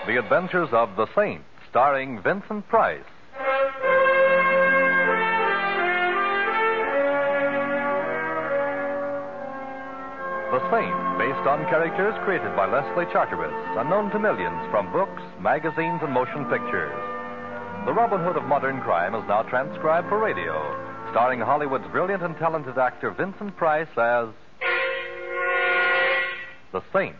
The Adventures of the Saint, starring Vincent Price. The Saint, based on characters created by Leslie Charteris, unknown to millions from books, magazines, and motion pictures. The Robin Hood of modern crime is now transcribed for radio, starring Hollywood's brilliant and talented actor Vincent Price as the Saint.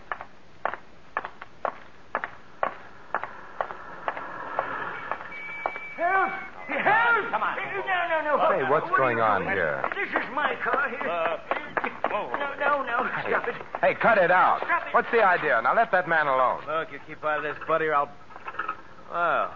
Help! Help! Come on. No. Hey, what's going on here? This is my car here. No. Stop it. Hey, cut it out. Stop it. What's the idea? Now let that man alone. Look, you keep out of this, buddy, or I'll... Well,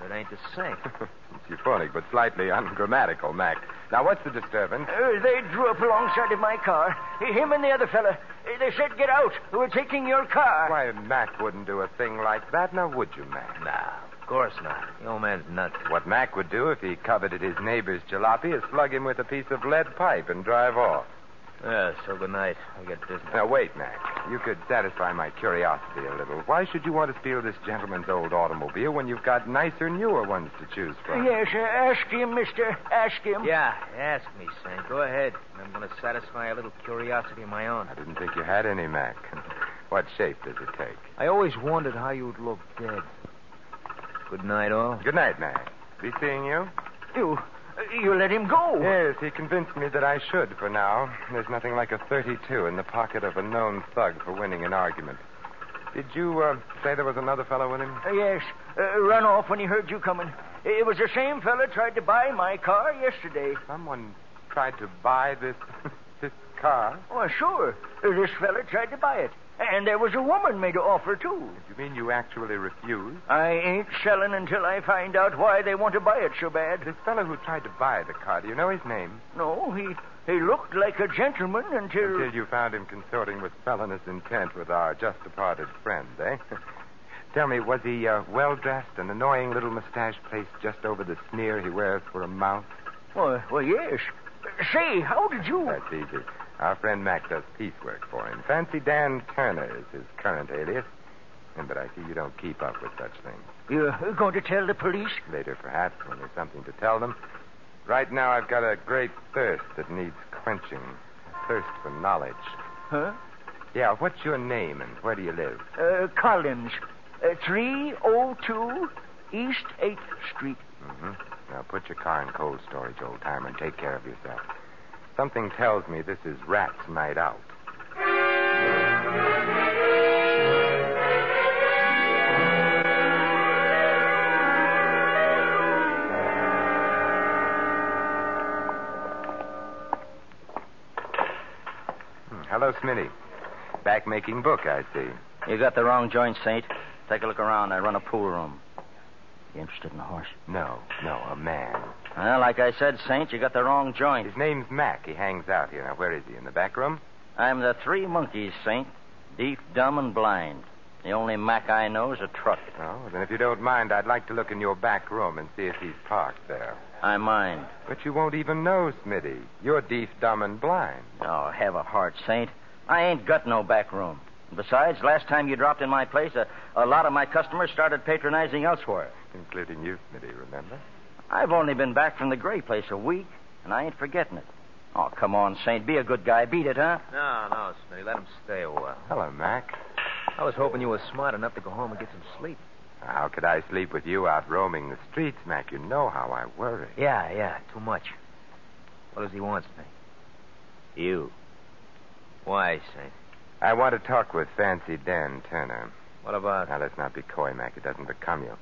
it ain't the Saint. It's euphonic, but slightly ungrammatical, Mac. Now, what's the disturbance? They drew up alongside of my car. Him and the other fella. They said, get out. We're taking your car. Why, Mac wouldn't do a thing like that, now would you, Mac? Nah, of course not. The old man's nuts. What Mac would do if he coveted his neighbor's jalopy is slug him with a piece of lead pipe and drive off. Yeah, so good night. I got business. Now, wait, Mac. You could satisfy my curiosity a little. Why should you want to steal this gentleman's old automobile when you've got nicer, newer ones to choose from? Yes, ask him, mister. Ask him. Yeah, ask me, Saint. Go ahead. I'm going to satisfy a little curiosity of my own. I didn't think you had any, Mac. What shape does it take? I always wondered how you'd look dead. Good night, all. Good night, Mac. Be seeing you? You let him go. Yes, he convinced me that I should for now. There's nothing like a 32 in the pocket of a known thug for winning an argument. Did you say there was another fellow with him? Yes. Run off when he heard you coming. It was the same fella tried to buy my car yesterday. Someone tried to buy this car? Oh, sure. This fella tried to buy it. And there was a woman made an offer, too. You mean you actually refused? I ain't selling until I find out why they want to buy it so bad. This fellow who tried to buy the car, do you know his name? No, he looked like a gentleman until... Until you found him consorting with felonious intent with our just-departed friend, eh? Tell me, was he well-dressed, an annoying little mustache placed just over the sneer he wears for a mouth? Well, yes. Say, how did you... That's easy. Our friend Mac does piecework for him. Fancy Dan Turner is his current alias. But I see you don't keep up with such things. You're going to tell the police? Later, perhaps, when there's something to tell them. Right now, I've got a great thirst that needs quenching. A thirst for knowledge. Huh? Yeah, what's your name and where do you live? Collins. 302 East 8th Street. Mm-hmm. Now, put your car in cold storage, old-timer, and take care of yourself. Something tells me this is Rat's night out. Hello, Smitty. Back making book, I see. You got the wrong joint, Saint. Take a look around. I run a pool room. You interested in a horse? No, a man. Well, like I said, Saint, you got the wrong joint. His name's Mac. He hangs out here. Now, where is he? In the back room? I'm the three monkeys, Saint. Deaf, dumb, and blind. The only Mac I know is a truck. Oh, then if you don't mind, I'd like to look in your back room and see if he's parked there. I mind. But you won't even know, Smitty. You're deaf, dumb, and blind. Oh, have a heart, Saint. I ain't got no back room. Besides, last time you dropped in my place, a lot of my customers started patronizing elsewhere. Including you, Smitty, remember? I've only been back from the Gray place a week, and I ain't forgetting it. Oh, come on, Saint. Be a good guy. Beat it, huh? No, Smitty. Let him stay a while. Hello, Mac. I was hoping you were smart enough to go home and get some sleep. How could I sleep with you out roaming the streets, Mac? You know how I worry. Yeah, too much. What does he want, Smitty? You. Why, Saint? I want to talk with Fancy Dan Turner. What about... Now, let's not be coy, Mac. It doesn't become you.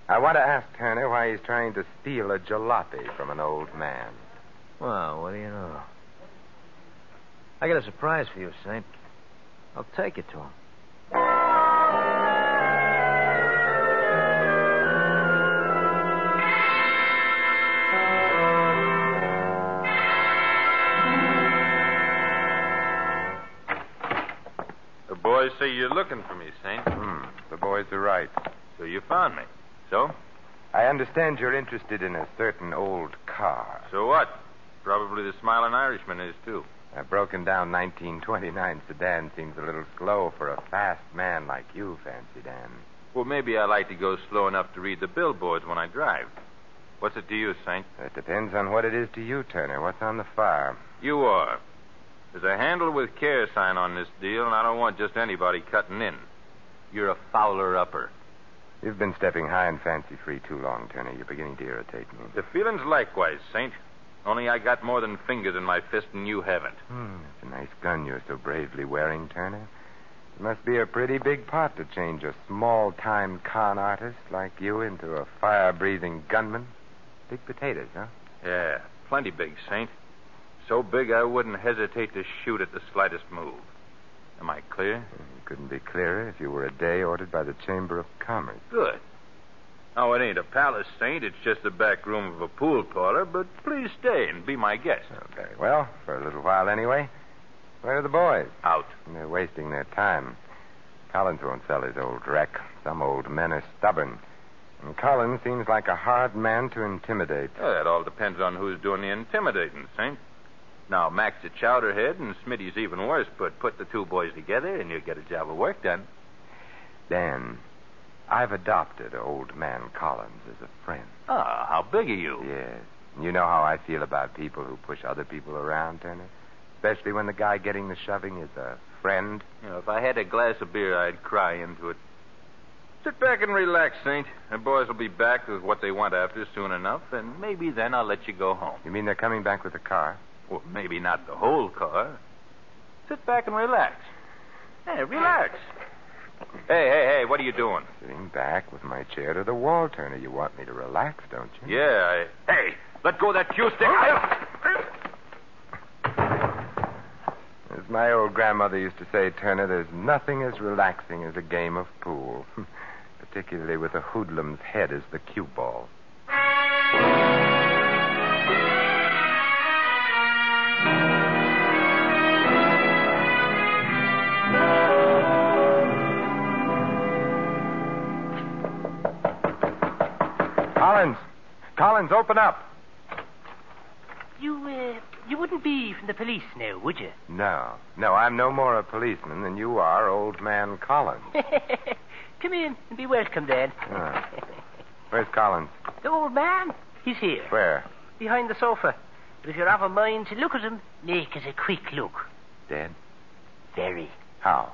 I want to ask Turner why he's trying to steal a jalopy from an old man. Well, what do you know? I got a surprise for you, Saint. I'll take it to him. The boys say you're looking for me, Saint. The boys are right. So you found me. So? I understand you're interested in a certain old car. So what? Probably the Smiling Irishman is, too. A broken down 1929 sedan seems a little slow for a fast man like you, Fancy Dan. Well, maybe I like to go slow enough to read the billboards when I drive. What's it to you, Saint? It depends on what it is to you, Turner. What's on the fire? You are. There's a handle with care sign on this deal, and I don't want just anybody cutting in. You're a fouler-upper. You've been stepping high and fancy-free too long, Turner. You're beginning to irritate me. The feeling's likewise, Saint. Only I got more than fingers in my fist and you haven't. It's a nice gun you're so bravely wearing, Turner. It must be a pretty big pot to change a small-time con artist like you into a fire-breathing gunman. Big potatoes, huh? Yeah, plenty big, Saint. So big I wouldn't hesitate to shoot at the slightest move. Am I clear? You couldn't be clearer if you were a day ordered by the Chamber of Commerce. Good. Now, it ain't a palace, Saint. It's just the back room of a pool parlor, but please stay and be my guest. Oh, very well, for a little while anyway. Where are the boys? Out. They're wasting their time. Collins won't sell his old wreck. Some old men are stubborn. And Collins seems like a hard man to intimidate. Well, that all depends on who's doing the intimidating, Saint. Now, Mac's a chowderhead and Smitty's even worse, but put the two boys together and you'll get a job of work done. Dan, I've adopted old man Collins as a friend. Ah, how big are you? Yes. You know how I feel about people who push other people around, Turner? Especially when the guy getting the shoving is a friend. You know, if I had a glass of beer, I'd cry into it. Sit back and relax, Saint. The boys will be back with what they want after soon enough, and maybe then I'll let you go home. You mean they're coming back with the car? Well, maybe not the whole car. Sit back and relax. Hey, relax. Hey, what are you doing? Sitting back with my chair to the wall, Turner. You want me to relax, don't you? Yeah, Hey, let go of that cue stick. As my old grandmother used to say, Turner, there's nothing as relaxing as a game of pool. Particularly with a hoodlum's head as the cue ball. Collins, open up. You wouldn't be from the police now, would you? No, I'm no more a policeman than you are, old man Collins. Come in and be welcome, then. Where's Collins? The old man. He's here. Where? Behind the sofa. But if you're of a mind to look at him, make us a quick look. Dead? Very. How?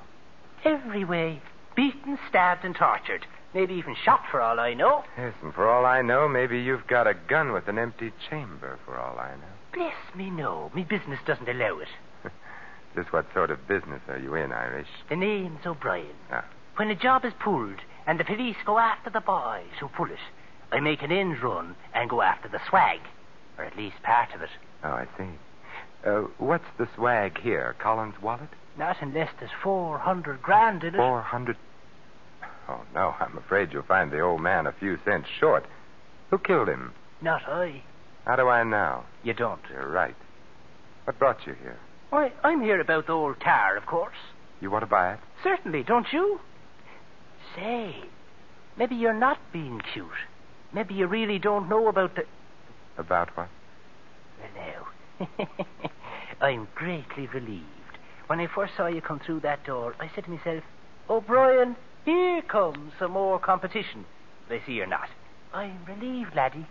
Every way. Beaten, stabbed, and tortured. Maybe even shot, for all I know. Yes, and for all I know, maybe you've got a gun with an empty chamber, for all I know. Bless me, no. Me business doesn't allow it. Just what sort of business are you in, Irish? The name's O'Brien. Ah. When a job is pulled and the police go after the boys who pull it, I make an end run and go after the swag. Or at least part of it. Oh, I see. What's the swag here? Collins' wallet? Not unless there's 400 grand in it. 400? Oh, no, I'm afraid you'll find the old man a few cents short. Who killed him? Not I. How do I know? You don't. You're right. What brought you here? Why, I'm here about the old car, of course. You want to buy it? Certainly, don't you? Say, maybe you're not being cute. Maybe you really don't know about the... About what? Well, now, I'm greatly relieved. When I first saw you come through that door, I said to myself, O'Brien, here comes some more competition. But I see you're not. I'm relieved, laddie.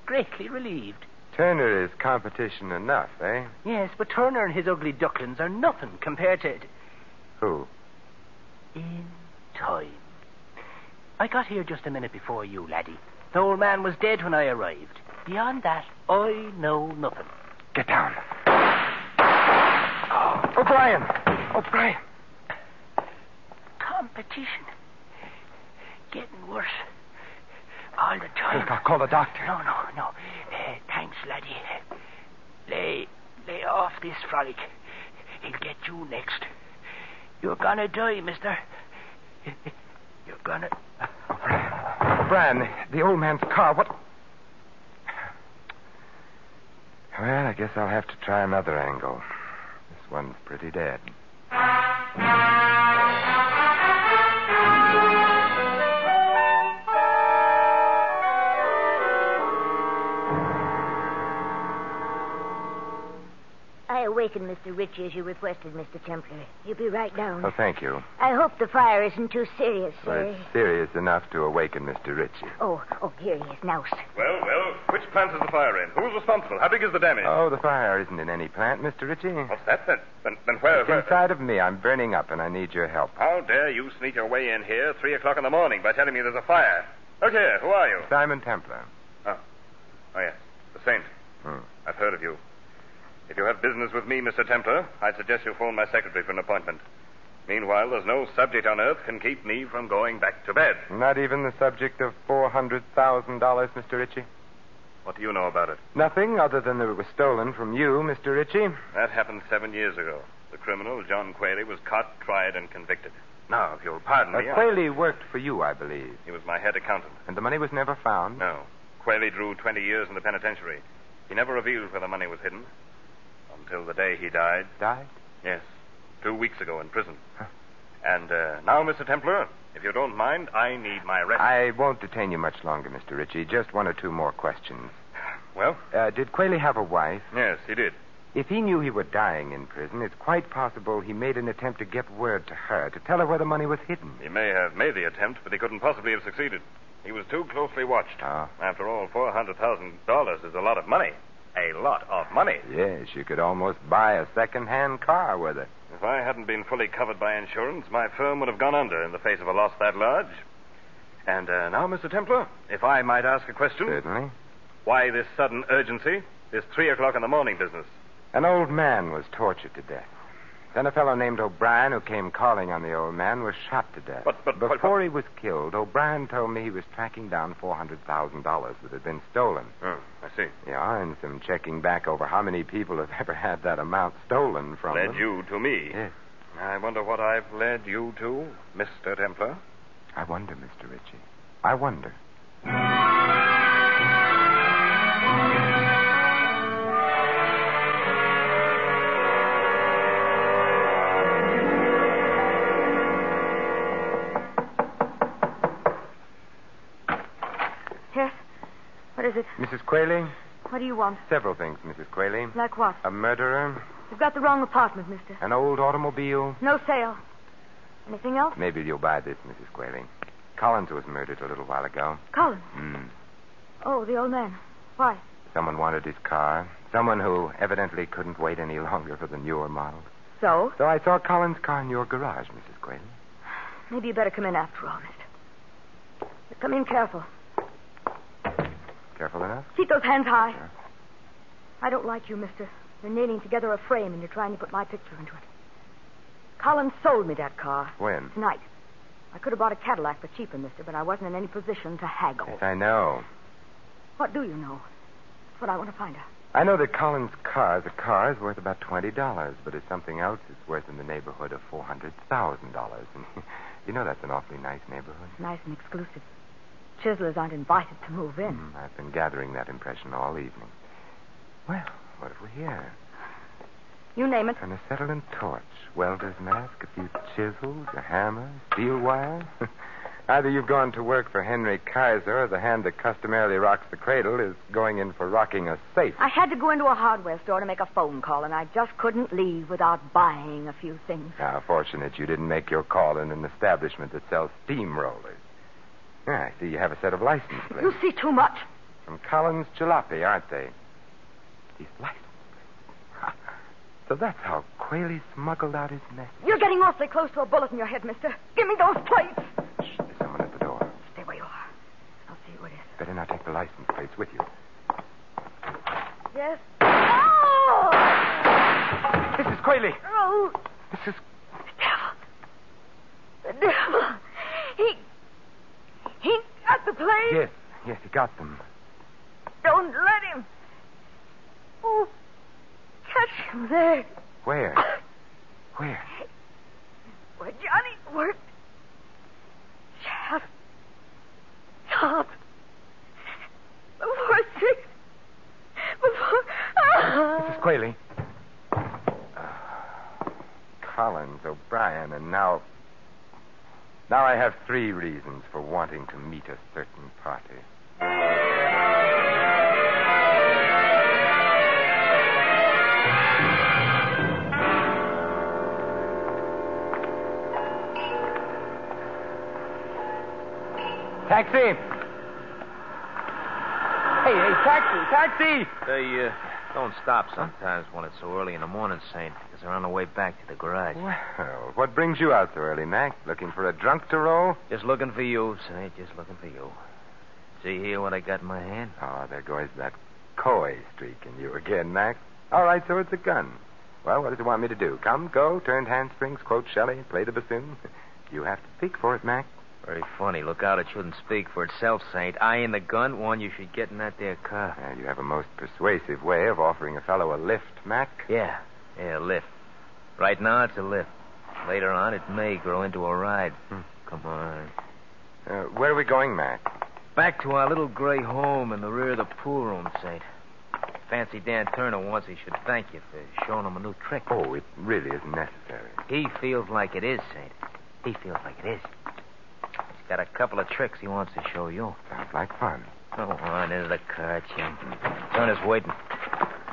Greatly relieved. Turner is competition enough, eh? Yes, but Turner and his ugly ducklings are nothing compared to... Who? In time. I got here just a minute before you, laddie. The old man was dead when I arrived. Beyond that, I know nothing. Get down. Oh, O'Brien! Competition. Getting worse. All the time. I'll call the doctor. No. Thanks, laddie. Lay off this frolic. He'll get you next. You're gonna die, mister. You're gonna... O'Brien, the old man's car, what... Well, I guess I'll have to try another angle. This one's pretty dead. I awakened Mr. Ritchie as you requested, Mr. Templar. He'll be right down. Oh, thank you. I hope the fire isn't too serious, Well, sir. it's serious enough to awaken Mr. Ritchie. Oh, here he is now, sir. Well, which plant is the fire in? Who's responsible? How big is the damage? Oh, the fire isn't in any plant, Mr. Ritchie. What's that, then? Then where? It's inside of me. I'm burning up, and I need your help. How dare you sneak your way in here at 3 o'clock in the morning by telling me there's a fire? Look here, who are you? Simon Templar. Oh, yes, the Saint. Hmm. I've heard of you. If you have business with me, Mr. Templar, I'd suggest you phone my secretary for an appointment. Meanwhile, there's no subject on earth can keep me from going back to bed. Not even the subject of $400,000, Mr. Ritchie? What do you know about it? Nothing other than that it was stolen from you, Mr. Ritchie. That happened 7 years ago. The criminal, John Quayle, was caught, tried, and convicted. Now, if you'll pardon me... Quayle worked for you, I believe. He was my head accountant. And the money was never found? No. Quayle drew 20 years in the penitentiary. He never revealed where the money was hidden. Until the day he died. Died? Yes. 2 weeks ago in prison. Huh. And now, Mr. Templar, if you don't mind, I need my rest. I won't detain you much longer, Mr. Ritchie. Just one or two more questions. Well? Did Quayle have a wife? Yes, he did. If he knew he were dying in prison, it's quite possible he made an attempt to get word to her, to tell her where the money was hidden. He may have made the attempt, but he couldn't possibly have succeeded. He was too closely watched. Oh. After all, $400,000 is a lot of money. A lot of money. Yes, you could almost buy a second-hand car with it. If I hadn't been fully covered by insurance, my firm would have gone under in the face of a loss that large. And now, Mr. Templar, if I might ask a question. Certainly. Why this sudden urgency? This 3 o'clock in the morning business? An old man was tortured to death. Then a fellow named O'Brien, who came calling on the old man, was shot to death. But before he was killed, O'Brien told me he was tracking down $400,000 that had been stolen. Oh, I see. Yeah, and some checking back over how many people have ever had that amount stolen from them. Led you to me. Yes. I wonder what I've led you to, Mr. Templar. I wonder, Mr. Ritchie. I wonder. Yes? What is it? Mrs. Quayle? What do you want? Several things, Mrs. Quayle. Like what? A murderer, You've got the wrong apartment, mister. an old automobile. No sale. Anything else? Maybe you'll buy this, Mrs. Quayle. Collins was murdered a little while ago. Collins. Hmm. Oh, the old man. Why? Someone wanted his car. Someone who evidently couldn't wait any longer for the newer model. So? So I saw Collins' car in your garage, Mrs. Quayle. Maybe you better come in after all, mister. But come in careful. Careful enough? Keep those hands high. Sure. I don't like you, mister. You're nailing together a frame and you're trying to put my picture into it. Collins sold me that car. When? Tonight. I could have bought a Cadillac for cheaper, mister, but I wasn't in any position to haggle. Yes, I know. What do you know? That's what I want to find out. I know that Collins' car, the car, is worth about $20, but if something else is worth in the neighborhood of $400,000. And you know that's an awfully nice neighborhood. Nice and exclusive. Chiselers aren't invited to move in. I've been gathering that impression all evening. Well, what have we here? You name it. An acetylene torch, welder's mask, a few chisels, a hammer, steel wire. Either you've gone to work for Henry Kaiser, or the hand that customarily rocks the cradle is going in for rocking a safe. I had to go into a hardware store to make a phone call, and I just couldn't leave without buying a few things. Now, fortunate you didn't make your call in an establishment that sells steamrollers. Yeah, I see you have a set of license plates. You see too much. From Collins Jalopy, aren't they? These license plates. So that's how Quayle smuggled out his message. You're getting awfully close to a bullet in your head, mister. Give me those plates. Shh, there's someone at the door. Stay where you are. I'll see who it is. Better not take the license plates with you. Yes? Oh! Mrs. Quayle! Oh! Mrs. The devil. He got the plates. Yes, he got them. Don't let him. Oh, catch him there. Where? Where? Where Johnny worked. Shaft. Top. Before 6. Before... Mrs. Quayle. Collins, O'Brien, and now I have 3 reasons for wanting to meet a certain party. Taxi! Hey, taxi! They, don't stop sometimes when it's so early in the morning, Saint, because they're on the way back to the garage. Well, what brings you out so early, Mac? Looking for a drunk to roll? Just looking for you, Saint, just looking for you. See here what I got in my hand? Oh, there goes that coy streak in you again, Mac. All right, so it's a gun. Well, what does it want me to do? Come, go, turned handsprings, quote Shelley, play the bassoon? You have to speak for it, Mac. Very funny. Look out, it shouldn't speak for itself, Saint. I ain't the gun, one you should get in that there car. You have a most persuasive way of offering a fellow a lift, Mac. Yeah, a lift. Right now, it's a lift. Later on, it may grow into a ride. Come on. Where are we going, Mac? Back to our little gray home in the rear of the pool room, Saint. Fancy Dan Turner wants he should thank you for showing him a new trick. Oh, it really isn't necessary. He feels like it is, Saint. He feels like it is. He's got a couple of tricks he wants to show you. Sounds like fun. Go on into the car, Jim. Turner's waiting.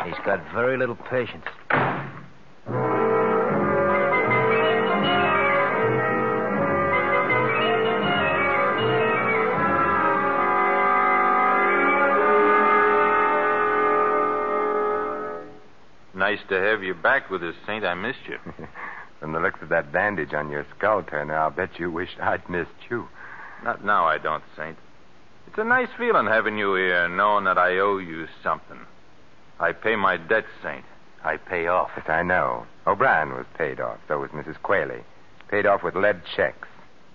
He's got very little patience. Nice to have you back with us, Saint. I missed you. From the looks of that bandage on your skull, Turner, I'll bet you wished I'd missed you. Not now, I don't, Saint. It's a nice feeling having you here, knowing that I owe you something. I pay my debts, Saint. I pay off. Yes, I know. O'Brien was paid off. So was Mrs. Qualey. Paid off with lead checks.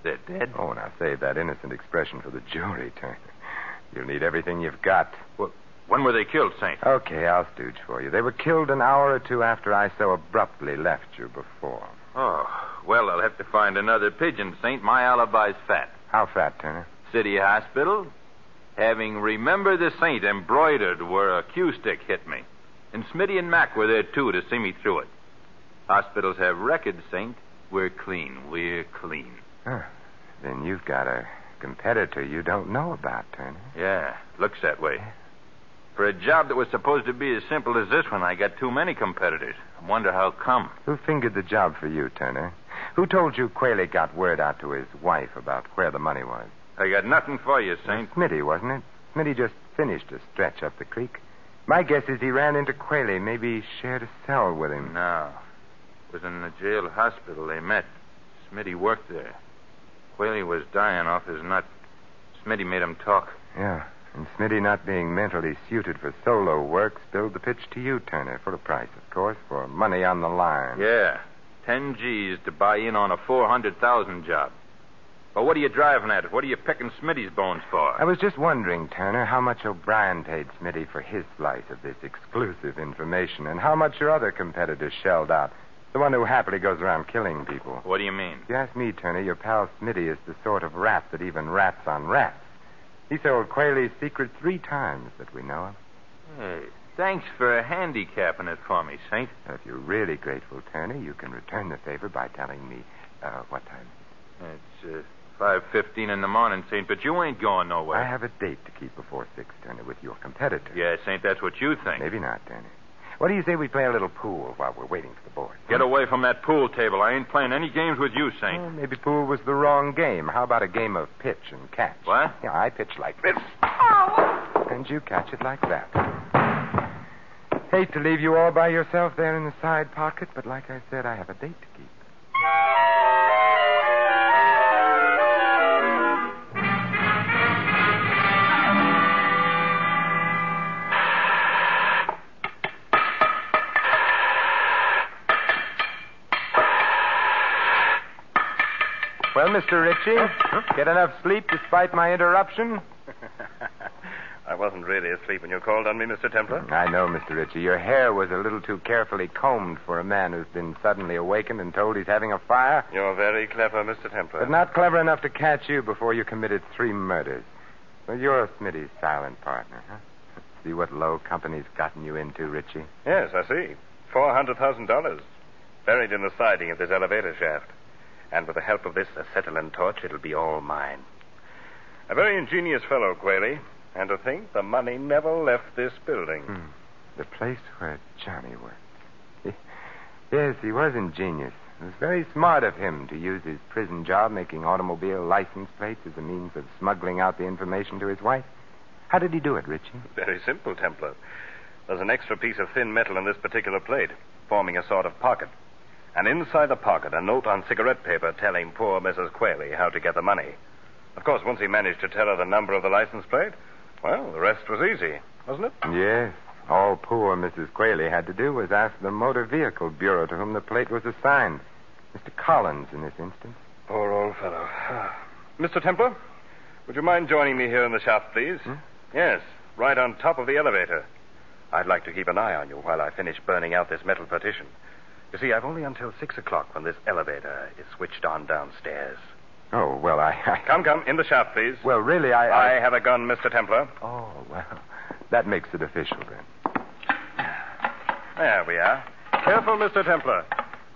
They're dead? Oh, now save that innocent expression for the jury, Turner. You'll need everything you've got. Well, when were they killed, Saint? Okay, I'll stooge for you. They were killed an hour or two after I so abruptly left you before. Oh, well, I'll have to find another pigeon, Saint. My alibi's fat. How fat, Turner? City Hospital. Having Remember the Saint embroidered where a cue stick hit me. And Smitty and Mac were there, too, to see me through it. Hospitals have records, Saint. We're clean. We're clean. Huh. Then you've got a competitor you don't know about, Turner. Yeah, looks that way. For a job that was supposed to be as simple as this one, I got too many competitors. I wonder how come. Who fingered the job for you, Turner? Who told you Qualey got word out to his wife about where the money was? I got nothing for you, Saint. Smitty, wasn't it? Smitty just finished a stretch up the creek. My guess is he ran into Qualey, maybe shared a cell with him. No. It was in the jail hospital they met. Smitty worked there. Qualey was dying off his nut. Smitty made him talk. Yeah. And Smitty, not being mentally suited for solo work, spilled the pitch to you, Turner, for a price, of course, for money on the line. Yeah, 10 G's to buy in on a 400,000 job. But what are you driving at? What are you picking Smitty's bones for? I was just wondering, Turner, how much O'Brien paid Smitty for his slice of this exclusive information, and how much your other competitors shelled out. The one who happily goes around killing people. What do you mean? If you ask me, Turner, your pal Smitty is the sort of rat that even rats on rats. He sold Qualey's secret 3 times that we know of. Hey, thanks for handicapping it for me, Saint. If you're really grateful, Turner, you can return the favor by telling me what time. It's 5:15 in the morning, Saint, but you ain't going nowhere. I have a date to keep before 6, Turner, with your competitor. Yeah, Saint, that's what you think. Maybe not, Turner. What do you say we play a little pool while we're waiting for the board? Get away from that pool table. I ain't playing any games with you, Saint. Well, maybe pool was the wrong game. How about a game of pitch and catch? What? Yeah, I pitch like this. Oh! And you catch it like that. Hate to leave you all by yourself there in the side pocket, but like I said, I have a date to keep. Well, Mr. Ritchie, get enough sleep despite my interruption? I wasn't really asleep when you called on me, Mr. Templar. I know, Mr. Ritchie. Your hair was a little too carefully combed for a man who's been suddenly awakened and told he's having a fire. You're very clever, Mr. Templar. But not clever enough to catch you before you committed 3 murders. Well, you're Smitty's silent partner, huh? See what low company's gotten you into, Ritchie? Yes, I see. $400,000. Buried in the siding of this elevator shaft. And with the help of this acetylene torch, it'll be all mine. A very ingenious fellow, Qualey. And to think the money never left this building. The place where Johnny worked. Yes, he was ingenious. It was very smart of him to use his prison job making automobile license plates as a means of smuggling out the information to his wife. How did he do it, Richie? Very simple, Templar. There's an extra piece of thin metal in this particular plate, forming a sort of pocket. And inside the pocket, a note on cigarette paper telling poor Mrs. Quayle how to get the money. Of course, once he managed to tell her the number of the license plate, well, the rest was easy, wasn't it? Yes. All poor Mrs. Quayle had to do was ask the Motor Vehicle Bureau to whom the plate was assigned. Mr. Collins, in this instance. Poor old fellow. Mr. Templar, would you mind joining me here in the shaft, please? Yes, right on top of the elevator. I'd like to keep an eye on you while I finish burning out this metal partition. You see, I've only until 6 o'clock when this elevator is switched on downstairs. Oh, well, Come, in the shaft, please. Well, really, I have a gun, Mr. Templar. Oh, well, that makes it official, then. There we are. Careful, Mr. Templar.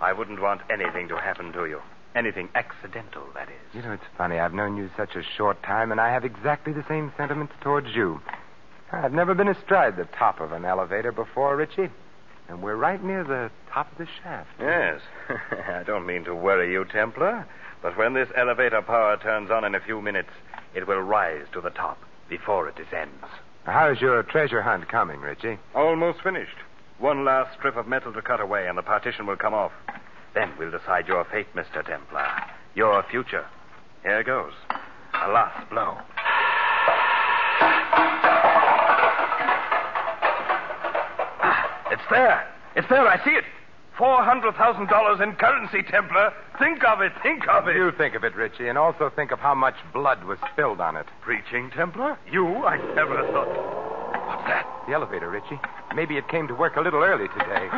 I wouldn't want anything to happen to you. Anything accidental, that is. You know, it's funny. I've known you such a short time, and I have exactly the same sentiments towards you. I've never been astride the top of an elevator before, Richie. And we're right near the top of the shaft. Yes. I don't mean to worry you, Templar, but when this elevator power turns on in a few minutes, it will rise to the top before it descends. How's your treasure hunt coming, Richie? Almost finished. One last strip of metal to cut away, and the partition will come off. Then we'll decide your fate, Mr. Templar. Your future. Here goes. A last blow. It's there. It's there. I see it. $400,000 in currency, Templar. Think of it. Think of it. You think of it, Richie, and also think of how much blood was spilled on it. Preaching, Templar? You? I never thought. What's that? The elevator, Richie. Maybe it came to work a little early today.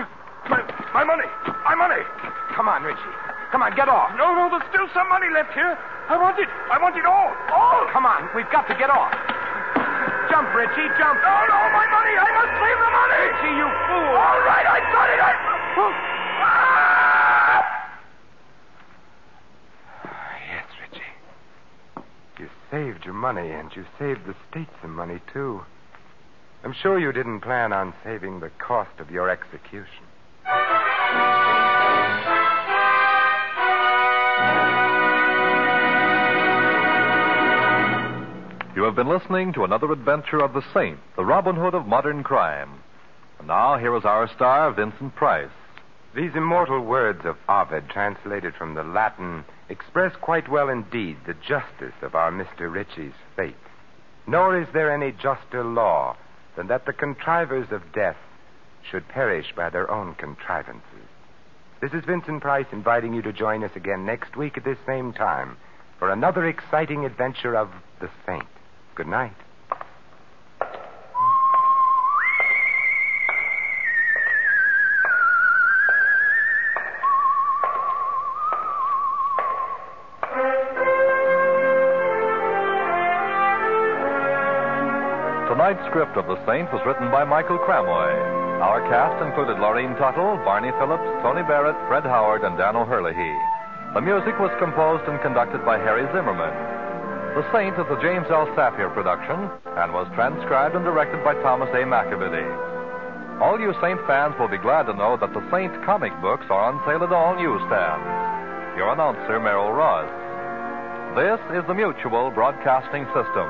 My money. My money. Come on, Richie. Come on, get off. No, there's still some money left here. I want it. I want it all. All. Come on, we've got to get off. Jump, Richie, jump. No, my money. I must save the money. Richie, you fool. All right, I got it. Yes, Richie. You saved your money, and you saved the state some money, too. I'm sure you didn't plan on saving the cost of your execution. You have been listening to another adventure of the Saint, the Robin Hood of modern crime. And now, here is our star, Vincent Price. These immortal words of Ovid, translated from the Latin, express quite well indeed the justice of our Mr. Ritchie's fate. Nor is there any juster law than that the contrivers of death should perish by their own contrivances. This is Vincent Price inviting you to join us again next week at this same time for another exciting adventure of the Saint. Good night. Tonight's script of The Saint was written by Michael Cramoy. Our cast included Laureen Tuttle, Barney Phillips, Tony Barrett, Fred Howard, and Dan O'Herlihy. The music was composed and conducted by Harry Zimmerman. The Saint is a James L. Safier production and was transcribed and directed by Thomas A. McAvity. All you Saint fans will be glad to know that the Saint comic books are on sale at all newsstands. Your announcer, Merrill Ross. This is the Mutual Broadcasting System.